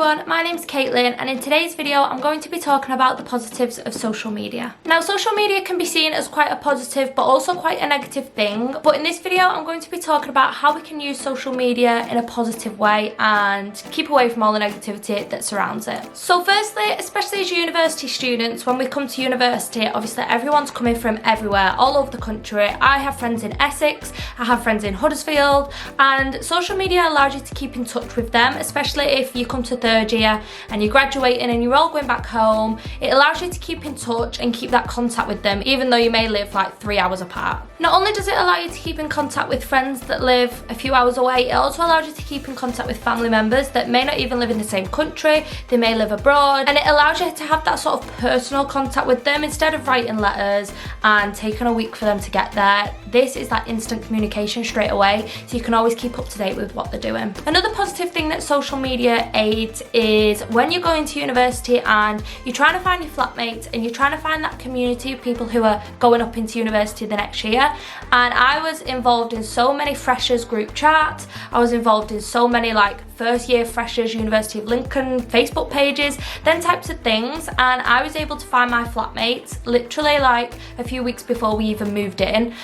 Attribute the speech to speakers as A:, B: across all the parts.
A: everyone, my name's Caitlin, and in today's video I'm going to be talking about the positives of social media. Now, social media can be seen as quite a positive but also quite a negative thing, but in this video I'm going to be talking about how we can use social media in a positive way and keep away from all the negativity that surrounds it. So firstly, especially as university students, when we come to university, obviously everyone's coming from everywhere, all over the country. I have friends in Essex, I have friends in Huddersfield, and social media allows you to keep in touch with them, especially if you come to third year and you're graduating and you're all going back home. It allows you to keep in touch and keep that contact with them, even though you may live like 3 hours apart. Not only does it allow you to keep in contact with friends that live a few hours away, it also allows you to keep in contact with family members that may not even live in the same country, they may live abroad, and it allows you to have that sort of personal contact with them instead of writing letters and taking a week for them to get there. This is that instant communication straight away, so you can always keep up to date with what they're doing. Another positive thing that social media aids is when you're going to university and you're trying to find your flatmates and you're trying to find that community of people who are going up into university the next year. And I was involved in so many freshers group chats, I was involved in so many like first year freshers University of Lincoln Facebook pages, them types of things, and I was able to find my flatmates literally like a few weeks before we even moved in.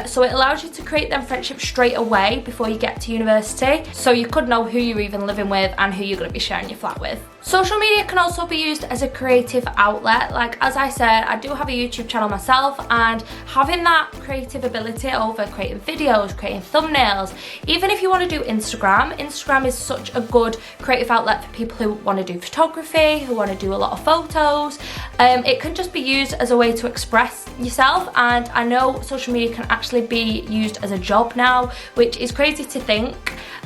A: So it allows you to create them friendships straight away before you get to university, so you could know who you're even living with and who you're going to be sharing your flat with. Social media can also be used as a creative outlet. Like, as I said, I do have a YouTube channel myself, and having that creative ability over creating videos, creating thumbnails, even if you want to do Instagram is such a good creative outlet for people who want to do photography, who want to do a lot of photos. It can just be used as a way to express yourself, and I know social media can actually be used as a job now, which is crazy to think.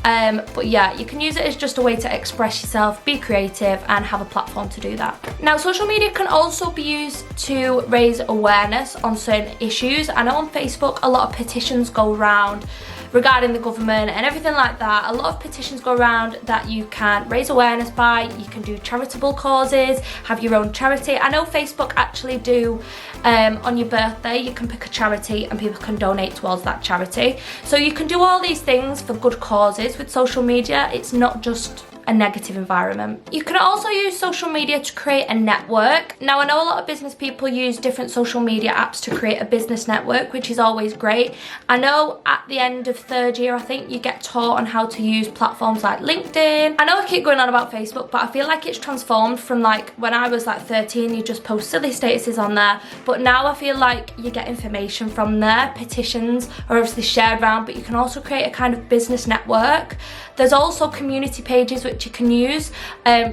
A: But yeah, you can use it as just a way to express yourself, be creative, and have a platform to do that. Now, social media can also be used to raise awareness on certain issues. I know on Facebook a lot of petitions go around regarding the government and everything like that. A lot of petitions go around that you can raise awareness by. You can do charitable causes, have your own charity. I know Facebook actually do, on your birthday, you can pick a charity and people can donate towards that charity. So you can do all these things for good causes with social media. It's not just a negative environment. You can also use social media to create a network. Now, I know a lot of business people use different social media apps to create a business network, which is always great. I know at the end of third year, I think you get taught on how to use platforms like LinkedIn. I know I keep going on about Facebook, but I feel like it's transformed from like when I was like 13, you just post silly statuses on there. But now I feel like you get information from there. Petitions are obviously shared around, but you can also create a kind of business network. There's also community pages which you can use.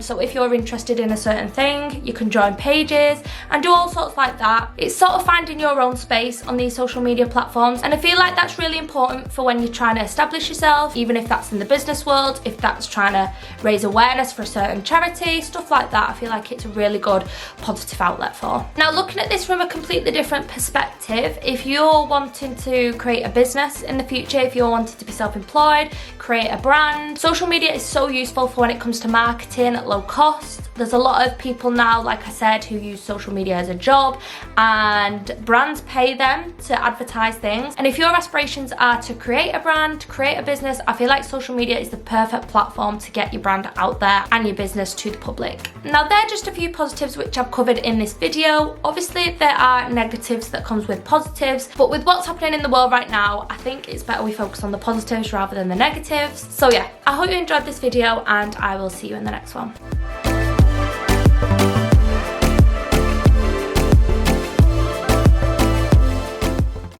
A: So if you're interested in a certain thing, you can join pages and do all sorts like that. It's sort of finding your own space on these social media platforms, and I feel like that's really important for when you're trying to establish yourself, even if that's in the business world, if that's trying to raise awareness for a certain charity, stuff like that. I feel like it's a really good positive outlet for. Now, looking at this from a completely different perspective, if you're wanting to create a business in the future, if you're wanting to be self-employed, create a brand, social media is so useful for when it comes to marketing at low cost. There's a lot of people now, like I said, who use social media as a job, and brands pay them to advertise things. And if your aspirations are to create a brand, create a business, I feel like social media is the perfect platform to get your brand out there and your business to the public. Now, there are just a few positives which I've covered in this video. Obviously, there are negatives that comes with positives, but with what's happening in the world right now, I think it's better we focus on the positives rather than the negatives. So yeah, I hope you enjoyed this video, and I will see you in the next one.